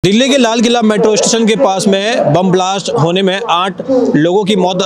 दिल्ली के Lal Qila metro station के पास में बम ब्लास्ट होने में 8 लोगों की मौत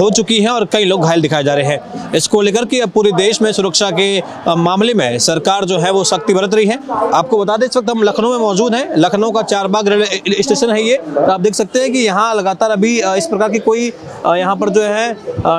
हो चुकी है और कई लोग घायल दिखाए जा रहे हैं। इसको लेकर के अब पूरे देश में सुरक्षा के मामले में सरकार जो है वो सख्ती बरत रही है। आपको बता दें, इस वक्त हम लखनऊ में मौजूद हैं। लखनऊ का चारबाग रेलवे स्टेशन है ये। तो आप देख सकते हैं कि यहाँ लगातार अभी इस प्रकार की कोई यहाँ पर जो है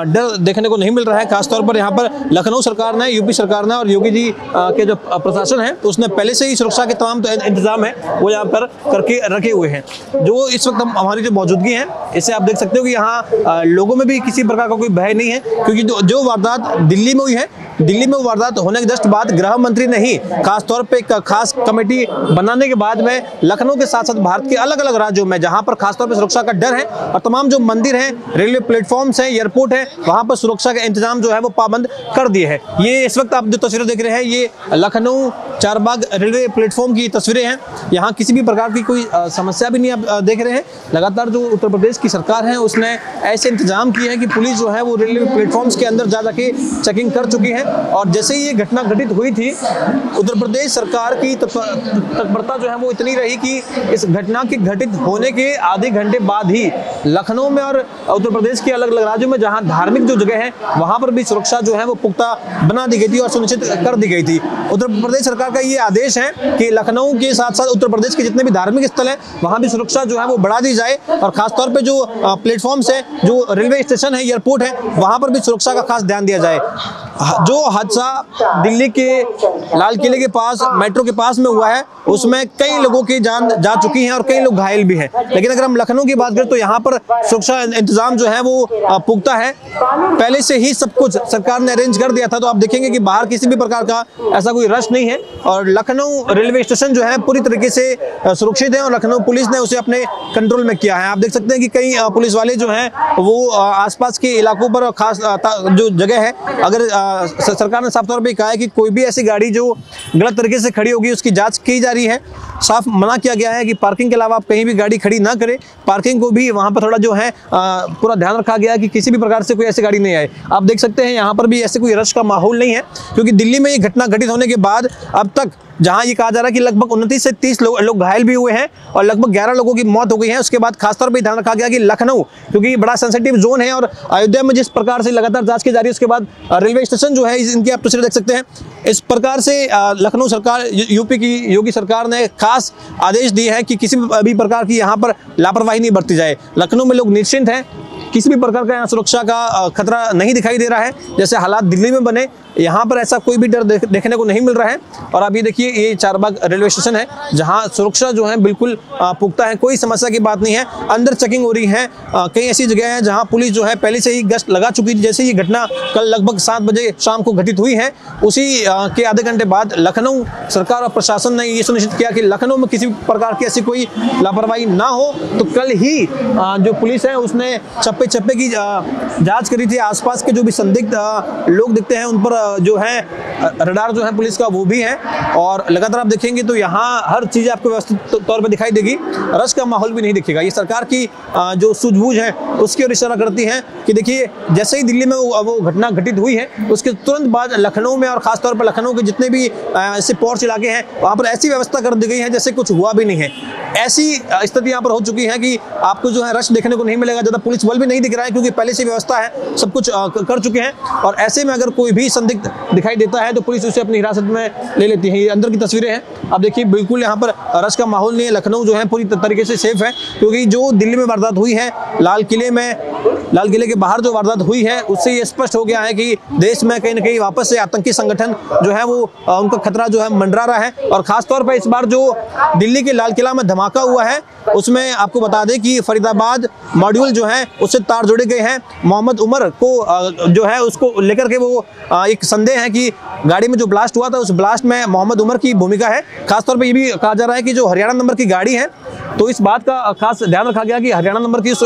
डर देखने को नहीं मिल रहा है। खासतौर पर यहाँ पर लखनऊ सरकार ने, यूपी सरकार ने और योगी जी के जो प्रशासन है उसने पहले से ही सुरक्षा के तमाम इंतजाम है वो यहाँ पर करके रखे हुए हैं। जो इस वक्त हमारी जो मौजूदगी है इससे आप देख सकते हो कि यहाँ लोगों में भी किसी प्रकार का कोई भय नहीं है, क्योंकि जो वारदात दिल्ली में हुई है, दिल्ली में वारदात होने के जस्ट बाद गृह मंत्री ने ही खासतौर पे एक खास कमेटी बनाने के बाद में लखनऊ के साथ साथ भारत के अलग अलग राज्यों में जहां पर खासतौर पे सुरक्षा का डर है और तमाम जो मंदिर हैं, रेलवे प्लेटफॉर्म्स हैं, एयरपोर्ट है, वहां पर सुरक्षा के इंतजाम जो है वो पाबंद कर दिए हैं। ये इस वक्त आप जो तस्वीरें देख रहे हैं ये लखनऊ चारबाग रेलवे प्लेटफॉर्म की तस्वीरें हैं। यहाँ किसी भी प्रकार की कोई समस्या भी नहीं आप देख रहे हैं। लगातार जो उत्तर प्रदेश की सरकार है उसने ऐसे इंतजाम किए हैं कि पुलिस जो है वो रेलवे प्लेटफॉर्म्स के अंदर जा के चेकिंग कर चुकी है। और जैसे ही ये घटना घटित हुई थी, उत्तर प्रदेश सरकार की तत्परता जो है वो इतनी रही कि इस घटना के घटित होने के आधे घंटे बाद ही लखनऊ में और उत्तर प्रदेश के अलग अलग राज्यों में जहां धार्मिक जो जगह है वहां पर भी सुरक्षा जो है वो पुख्ता बना दी गई थी और सुनिश्चित कर दी गई थी। उत्तर प्रदेश सरकार का ये आदेश है कि लखनऊ के साथ साथ उत्तर प्रदेश के जितने भी धार्मिक स्थल है वहां भी सुरक्षा जो है वो बढ़ा दी जाए और खासतौर पर जो प्लेटफॉर्म्स है, जो रेलवे स्टेशन है, एयरपोर्ट है, वहां पर भी सुरक्षा का खास ध्यान दिया जाए। जो हादसा दिल्ली के लाल किले के पास मेट्रो के पास में हुआ है उसमें कई लोगों की जान जा चुकी है और कई लोग घायल भी हैं। लेकिन अगर हम लखनऊ की बात करें तो यहाँ पर सुरक्षा इंतजाम जो है वो पुख्ता है। पहले से ही सब कुछ सरकार ने अरेंज कर दिया था। तो आप देखेंगे कि बाहर किसी भी प्रकार का ऐसा कोई रश नहीं है और लखनऊ रेलवे स्टेशन जो है पूरी तरीके से सुरक्षित है और लखनऊ पुलिस ने उसे अपने कंट्रोल में किया है। आप देख सकते हैं कि कई पुलिस वाले जो हैं वो आसपास के इलाकों पर खास जो जगह है, अगर सरकार ने साफ तौर पे कहा है कि कोई भी ऐसी गाड़ी जो गलत तरीके से खड़ी होगी उसकी जांच की जा रही है। साफ मना किया गया है कि पार्किंग के अलावा आप कहीं भी गाड़ी खड़ी ना करें। पार्किंग को भी वहां पर थोड़ा जो है पूरा ध्यान रखा गया है कि किसी भी प्रकार से कोई ऐसी गाड़ी नहीं आए। आप देख सकते हैं यहाँ पर भी ऐसे कोई रश का माहौल नहीं है, क्योंकि दिल्ली में ये घटना घटित होने के बाद अब तक जहां ये कहा जा रहा है कि लगभग 29 से 30 लोग घायल भी हुए हैं और लगभग 11 लोगों की मौत हो गई है। उसके बाद खासतौर पर ध्यान रखा गया कि लखनऊ, क्योंकि बड़ा सेंसिटिव जोन है और अयोध्या में जिस प्रकार से लगातार जांच की जा रही है, उसके बाद रेलवे स्टेशन जो है इनकी आप तस्वीरें देख सकते हैं। इस प्रकार से लखनऊ सरकार, यूपी की योगी सरकार ने खास आदेश दिए हैं कि किसी भी प्रकार की यहाँ पर लापरवाही नहीं बरती जाए। लखनऊ में लोग निश्चिंत हैं, किसी भी प्रकार का यहाँ सुरक्षा का खतरा नहीं दिखाई दे रहा है। जैसे हालात दिल्ली में बने, यहाँ पर ऐसा कोई भी डर देखने को नहीं मिल रहा है। और आप ये देखिए, ये चारबाग रेलवे स्टेशन है जहाँ सुरक्षा जो है बिल्कुल पुख्ता है, कोई समस्या की बात नहीं है। अंदर चेकिंग हो रही है। कई ऐसी जगह है जहाँ पुलिस जो है पहले से ही गश्त लगा चुकी थी। जैसे ये घटना कल लगभग 7 बजे शाम को घटित हुई है, उसी के आधे घंटे बाद लखनऊ सरकार और प्रशासन ने ये सुनिश्चित किया कि लखनऊ में किसी प्रकार की ऐसी कोई लापरवाही ना हो। तो कल ही जो पुलिस है उसने चप्पे चप्पे की जाँच करी थी। आसपास के जो भी संदिग्ध लोग दिखते हैं उन पर जो है रडार जो है पुलिस का वो भी है। और लगातार आप देखेंगे तो यहाँ हर चीज़ आपको व्यवस्थित तौर पर दिखाई देगी। रश का माहौल भी नहीं दिखेगा। ये सरकार की जो सूझबूझ है उसकी ओर इशारा करती है कि देखिए, जैसे ही दिल्ली में वो घटना घटित हुई है उसके तुरंत बाद लखनऊ में और खासतौर पर लखनऊ के जितने भी ऐसे पॉश इलाके हैं वहाँ पर ऐसी व्यवस्था कर दी गई है जैसे कुछ हुआ भी नहीं है। ऐसी स्थिति यहाँ पर हो चुकी है कि आपको जो है रश देखने को नहीं मिलेगा। ज़्यादा पुलिस बल भी नहीं दिख रहा है, क्योंकि पहले से व्यवस्था है, सब कुछ कर चुके हैं। और ऐसे में अगर कोई भी संदिग्ध दिखाई देता है तो पुलिस उसे अपनी हिरासत में ले लेती है। ये अंदर की तस्वीरें हैं, आप देखिए, बिल्कुल यहाँ पर रश का माहौल नहीं है। लखनऊ जो है पूरी तरीके से सेफ है, क्योंकि जो दिल्ली में वारदात हुई है, लाल किले के बाहर जो वारदात हुई है उससे ये स्पष्ट हो गया है कि देश में कहीं ना कहीं वापस से आतंकी संगठन जो है वो उनका खतरा जो है मंडरा रहा है। और खासतौर पर इस बार जो दिल्ली के लाल किला में धमाका हुआ है उसमें आपको बता दें कि फरीदाबाद मॉड्यूल जो है उससे तार जोड़े गए हैं। मोहम्मद उमर को जो है उसको लेकर के वो एक संदेह है कि गाड़ी में जो ब्लास्ट हुआ था उस ब्लास्ट में मोहम्मद उमर की भूमिका है। खासतौर पर ये भी कहा जा रहा है कि जो हरियाणा नंबर की गाड़ी है, तो इस बात का खास ध्यान रखा गया कि हरियाणा नंबर की उस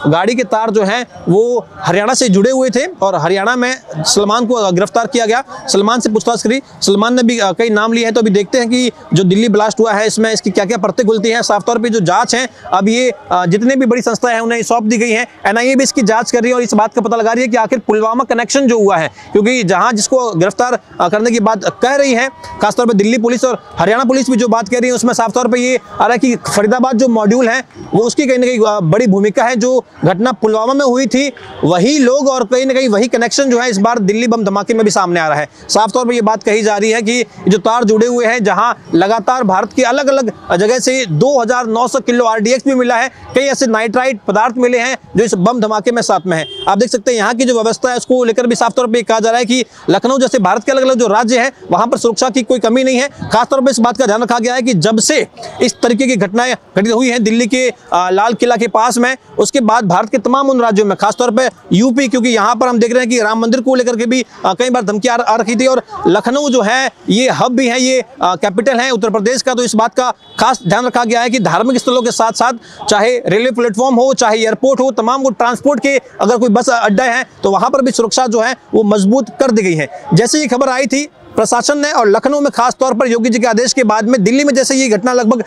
गाड़ी के तार जो हैं वो हरियाणा से जुड़े हुए थे और हरियाणा में सलमान को गिरफ्तार किया गया। सलमान से पूछताछ करी, सलमान ने भी कई नाम लिए हैं। तो अभी देखते हैं कि जो दिल्ली ब्लास्ट हुआ है इसमें इसकी क्या क्या परतें खुलती हैं। साफ तौर पर जो जांच है अब ये जितने भी बड़ी संस्थाएं हैं उन्हें सौंप दी गई है। एनआईए भी इसकी जांच कर रही है और इस बात का पता लगा रही है कि आखिर पुलवामा कनेक्शन जो हुआ है, क्योंकि जहां जिसको गिरफ्तार करने की बात कह रही है खासतौर पर दिल्ली पुलिस और हरियाणा पुलिस भी जो बात कह रही है उसमें साफ तौर पर ये आ रहा है कि फरीदाबाद जो मॉड्यूल है वो उसकी कहीं ना कहीं बड़ी भूमिका है। जो घटना पुलवामा में हुई थी वही लोग और कहीं ना कहीं वही कनेक्शन जो है इस बार दिल्ली बम धमाके में भी सामने आ रहा है। साफ तौर पर ये बात कही जा रही है कि जो तार जुड़े हुए हैं, जहां लगातार भारत की अलग अलग जगह से 2900 किलो आरडीएक्स भी मिला है, कई ऐसे नाइट्राइट पदार्थ मिले हैं जो इस बम धमाके में साथ में है। आप देख सकते हैं यहाँ की जो व्यवस्था है उसको लेकर भी साफ तौर पर कहा जा रहा है कि लखनऊ जैसे भारत के अलग अलग जो राज्य हैं वहां पर सुरक्षा की कोई कमी नहीं है। खासतौर पर इस बात का ध्यान रखा गया है कि जब से इस तरीके की घटनाएं घटित हुई हैं दिल्ली के लाल किला के पास में, उसके बाद भारत के तमाम उन राज्यों में खासतौर पर यूपी, क्योंकि यहाँ पर हम देख रहे हैं कि राम मंदिर को लेकर के भी कई बार धमकी आ रखी थी और लखनऊ जो है ये हब भी है, ये कैपिटल है उत्तर प्रदेश का। तो इस बात का खास ध्यान रखा गया है कि धार्मिक स्थलों के साथ साथ चाहे रेलवे प्लेटफॉर्म हो, चाहे एयरपोर्ट हो, तमाम वो ट्रांसपोर्ट के अगर कोई बस अड्डा है तो वहां पर भी सुरक्षा जो है वो मजबूत कर दी गई है। जैसे ये खबर आई थी प्रशासन ने और लखनऊ में खास तौर पर योगी जी के आदेश के बाद में, दिल्ली में जैसे ये घटना लगभग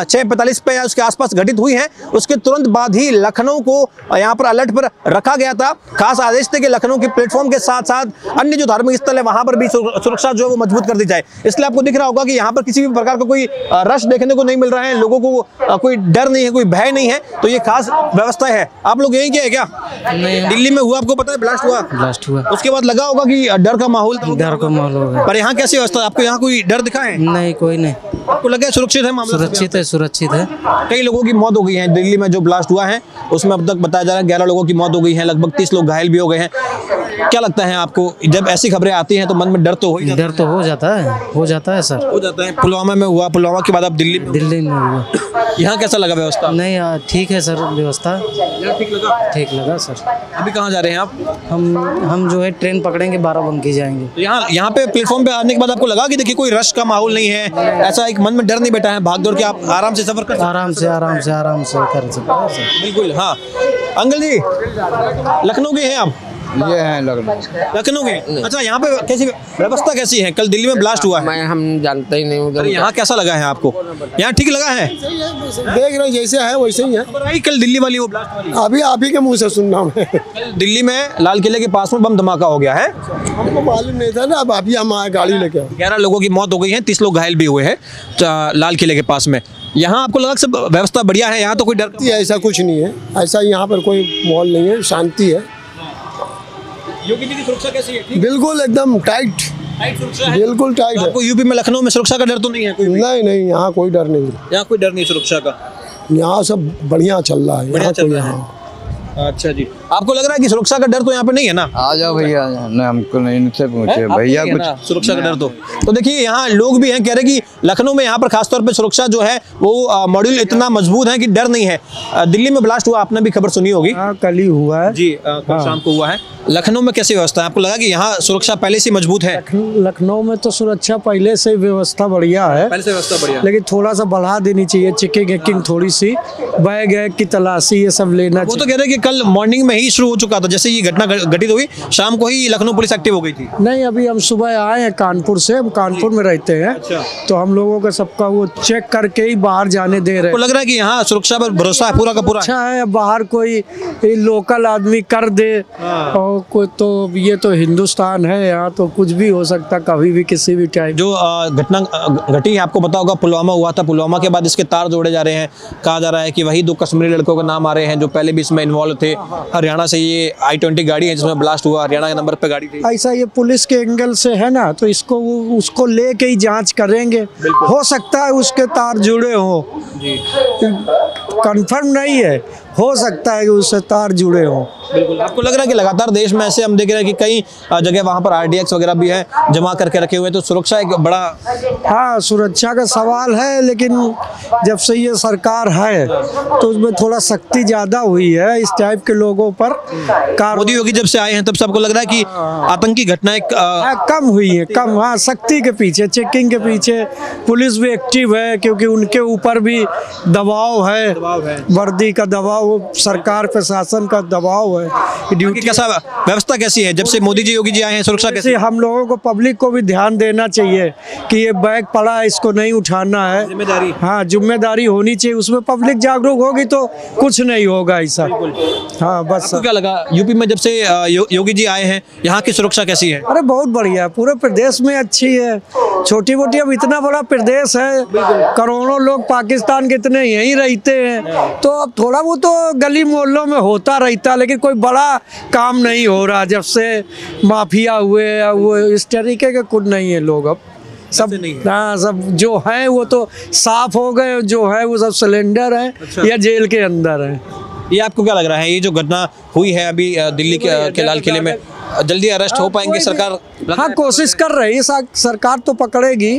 6:45 पे या उसके आसपास घटित हुई है उसके तुरंत बाद ही लखनऊ को यहाँ पर अलर्ट पर रखा गया था। खास आदेश थे कि लखनऊ के प्लेटफॉर्म के साथ साथ अन्य जो धार्मिक स्थल है वहां पर भी सुरक्षा जो है वो मजबूत कर दी जाए। इसलिए आपको दिख रहा होगा कि यहाँ पर किसी भी प्रकार का कोई रश देखने को नहीं मिल रहा है, लोगों को कोई डर नहीं है, कोई भय नहीं है। तो ये खास व्यवस्था है। आप लोग यही क्या है क्या? दिल्ली में हुआ, आपको पता है ब्लास्ट हुआ, उसके बाद लगा होगा कि डर का माहौल होगा। पर यहाँ कैसी व्यवस्था, आपको यहाँ कोई डर दिखा है? नहीं, कोई नहीं। आपको लगा सुरक्षित है मामला? सुरक्षित है। कई लोगों की मौत हो गई है दिल्ली में जो ब्लास्ट हुआ है उसमें, अब तक बताया जा रहा है 11 लोगों की मौत हो गई है, लगभग 30 लोग घायल भी हो गए हैं। क्या लगता है आपको, जब ऐसी खबरें आती हैं तो मन में डर तो हो जाता है सर। हो जाता है। पुलवामा में हुआ, पुलवामा के बाद अब दिल्ली में हुआ, यहाँ कैसा लगा व्यवस्था? नहीं, ठीक है सर व्यवस्था। ठीक लगा सर। अभी कहाँ जा रहे हैं आप? हम जो है ट्रेन पकड़ेंगे, बाराबंकी जाएंगे। तो यहाँ पे प्लेटफॉर्म पे आने के बाद आपको लगा कि देखिए कोई रश का माहौल नहीं है, ऐसा एक मन में डर नहीं बैठा है, भाग दौड़ के आप आराम से सफर कर सकते हैं? आराम से कर सकते हैं। बिल्कुल। हाँ अंकल जी, लखनऊ के हैं आप? ये है लखनऊ के। अच्छा, यहाँ पे कैसी व्यवस्था कैसी है? कल दिल्ली में ब्लास्ट हुआ है, हम जानते ही नहीं उधर। यहाँ कैसा लगा है आपको? यहाँ ठीक लगा है? देख रहे जैसे है वैसे ही है। कल दिल्ली वाली वो ब्लास्ट वाली अभी आप ही के मुंह से सुनना मैं। कल दिल्ली में लाल किले के पास में बम धमाका हो गया है, हमको मालूम नहीं था ना, अब अभी हम आए गाड़ी लेके। 11 लोगों की मौत हो गई है, 30 लोग घायल भी हुए हैं लाल किले के पास में। यहाँ आपको लगा सब व्यवस्था बढ़िया है, यहाँ तो कोई डर? ऐसा कुछ नहीं है, ऐसा यहाँ पर कोई माहौल नहीं है, शांति है। योगी जी की सुरक्षा कैसी है? बिल्कुल एकदम टाइट सुरक्षा है? बिल्कुल टाइट है। आपको यूपी में लखनऊ में सुरक्षा का डर तो नहीं है? नहीं, यहाँ कोई डर नहीं। यहाँ कोई डर नहीं सुरक्षा का? यहाँ सब बढ़िया चल रहा है। बढ़िया चल रहा है। अच्छा जी, आपको लग रहा है कि सुरक्षा का डर तो यहाँ पे नहीं है ना? आ जाओ भैया, हमको नहीं, इनसे पूछे भैया कुछ सुरक्षा का डर तो देखिए यहाँ लोग भी हैं, कह रहे कि लखनऊ में यहाँ पर खासतौर पे सुरक्षा जो है वो मॉड्यूल इतना मजबूत है कि डर नहीं है। दिल्ली में ब्लास्ट हुआ, आपने भी खबर सुनी होगी। कल ही हुआ है जी, कल शाम को हुआ है। लखनऊ में कैसी व्यवस्था है? आपको लगा कि यहाँ सुरक्षा पहले से मजबूत है? लखनऊ में तो सुरक्षा पहले से व्यवस्था बढ़िया है, पहले से व्यवस्था बढ़िया, लेकिन थोड़ा सा बढ़ा देनी चाहिए। चेकिंग थोड़ी सी, बैग की तलाशी ये सब लेना वो तो कह रहे हैं कि कल मॉर्निंग में ही शुरू हो चुका था, जैसे ये घटना घटित हुई शाम को ही लखनऊ पुलिस एक्टिव हो गई थी। नहीं, अभी हम सुबह आए हैं कानपुर से, हम कानपुर में रहते हैं। अच्छा। तो हम लोगों का सबका वो चेक करके ही बाहर जाने दे रहे हैं। लग रहा है कि यहाँ सुरक्षा पर भरोसा है पूरा का पूरा? अच्छा है, बाहर कोई लोकल आदमी कर दे और कोई, तो ये तो हिंदुस्तान है, यहाँ तो कुछ भी हो सकता कभी भी किसी भी टाइम। जो घटना घटी है आपको पता होगा, पुलवामा हुआ था, पुलवामा के बाद इसके तार जोड़े जा रहे हैं। कहा जा रहा है कि वही 2 कश्मीरी लड़कों का नाम आ रहे हैं जो पहले भी इसमें इन्वॉल्व थे। हरियाणा से ये I-20 गाड़ी है जिसमें ब्लास्ट हुआ, हरियाणा के नंबर पे गाड़ी थी। ऐसा ये पुलिस के एंगल से है ना, तो इसको उसको लेके ही जांच करेंगे। हो सकता है उसके तार जुड़े हो, कंफर्म नहीं है, हो सकता है कि उससे तार जुड़े हो। बिल्कुल। आपको लग रहा है कि लगातार देश में ऐसे हम देख रहे हैं कि कई जगह वहाँ पर RDX वगैरह भी है जमा करके रखे हुए, तो सुरक्षा एक बड़ा हाँ, सुरक्षा का सवाल है, लेकिन जब से ये सरकार है तो उसमें थोड़ा सख्ती ज़्यादा हुई है इस टाइप के लोगों पर। मोदी योगी जब से आए हैं तब से आपको लग रहा है कि आतंकी घटनाएं कम हुई है, कम। हाँ, सख्ती के पीछे, चेकिंग के पीछे पुलिस भी एक्टिव है, क्योंकि उनके ऊपर भी दबाव है, वर्दी का दबाव, सरकार प्रशासन का दबाव है। ड्यूटी कैसा व्यवस्था कैसी है जब से मोदी जी योगी जी आए हैं, सुरक्षा कैसी? हम लोगों को, पब्लिक को भी ध्यान देना चाहिए कि ये बैग पड़ा है, इसको नहीं उठाना है। जिम्मेदारी, हाँ, जिम्मेदारी होनी चाहिए, उसमें पब्लिक जागरूक होगी तो कुछ नहीं होगा ऐसा। हाँ, बस। आपको क्या लगा यूपी में जब से योगी जी आए हैं, यहाँ की सुरक्षा कैसी है? अरे बहुत बढ़िया है, पूरे प्रदेश में अच्छी है। छोटी मोटी, अब इतना बड़ा प्रदेश है, करोड़ों लोग पाकिस्तान के इतने यहीं रहते हैं, तो अब थोड़ा वो तो गली मोहल्लों में होता रहता, लेकिन कोई बड़ा काम नहीं हो रहा। जब से माफिया हुए वो इस तरीके के कुछ नहीं है लोग अब सब। हाँ, सब जो है वो तो साफ हो गए, जो है वो सब सिलेंडर है या जेल के अंदर है। ये आपको क्या लग रहा है, ये जो घटना हुई है अभी दिल्ली के लाल किले में, जल्दी अरेस्ट हो पाएंगे सरकार? हाँ, कोशिश कर रही है सरकार, तो पकड़ेगी।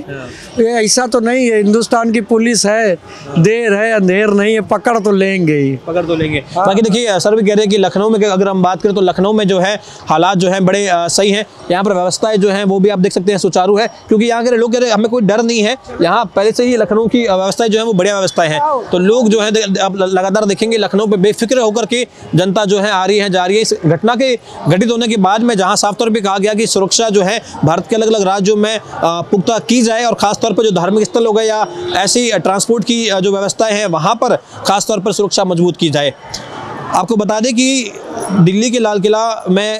ये ऐसा तो नहीं है, हिंदुस्तान की पुलिस है, देर है अंधेर नहीं है, पकड़ तो लेंगे ही, पकड़ तो लेंगे। बाकी देखिए, सर भी कह रहे हैं कि लखनऊ में अगर हम बात करें तो लखनऊ में जो है हालात जो है बड़े सही हैं। यहाँ पर व्यवस्थाएं जो हैं वो भी आप देख सकते हैं सुचारू है, क्योंकि यहाँ के लोग कह रहे हैं हमें कोई डर नहीं है, यहाँ पहले से ही लखनऊ की व्यवस्थाएं जो है वो बढ़िया व्यवस्थाएं हैं। तो लोग जो है आप लगातार देखेंगे लखनऊ पे बेफिक्र होकर के जनता जो है आ रही है, जा रही है। इस घटना के घटित होने के बाद में जहां साफ तौर पे कहा गया कि सुरक्षा जो है भारत के अलग अलग राज्यों में पुख्ता की जाए, और खास तौर पर जो धार्मिक स्थल हो गए या ऐसी ट्रांसपोर्ट की जो व्यवस्थाएं हैं वहां पर खास तौर पर सुरक्षा मजबूत की जाए। आपको बता दें कि दिल्ली के लाल किला में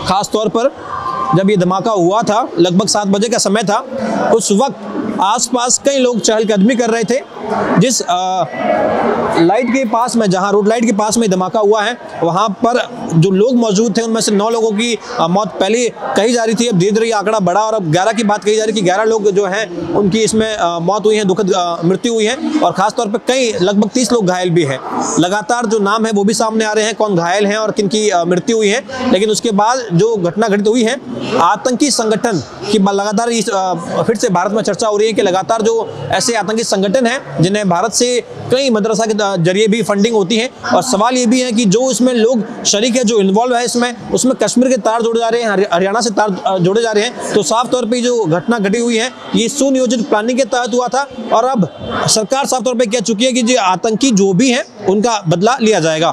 खास तौर पर जब ये धमाका हुआ था, लगभग 7 बजे का समय था, उस वक्त आसपास कई लोग चहलकदमी कर रहे थे। जिस लाइट के पास में, जहां रोड लाइट के पास में धमाका हुआ है, वहां पर जो लोग मौजूद थे उनमें से 9 लोगों की मौत पहले कही जा रही थी। अब धीरे धीरे आंकड़ा बढ़ा और अब 11 की बात कही जा रही है कि 11 लोग जो हैं उनकी इसमें मौत हुई है, दुखद मृत्यु हुई है, और खासतौर पर कई लगभग 30 लोग घायल भी हैं। लगातार जो नाम है वो भी सामने आ रहे हैं, कौन घायल हैं और किन की मृत्यु हुई है। लेकिन उसके बाद जो घटना घटित हुई है, आतंकी संगठन की लगातार फिर से भारत में चर्चा हो रही है कि लगातार जो ऐसे आतंकी संगठन हैं जिन्हें भारत से कई मदरसा के जरिए भी फंडिंग होती है, और सवाल ये भी है कि जो इसमें लोग शरीक है, जो इन्वॉल्व है उसमें कश्मीर के तार जोड़े जा रहे हैं, हरियाणा से तार जोड़े जा रहे हैं। तो साफ तौर पे जो घटना घटी हुई है ये सुनियोजित प्लानिंग के तहत हुआ था, और अब सरकार साफ तौर पे कह चुकी है कि जो आतंकी जो भी हैं उनका बदला लिया जाएगा।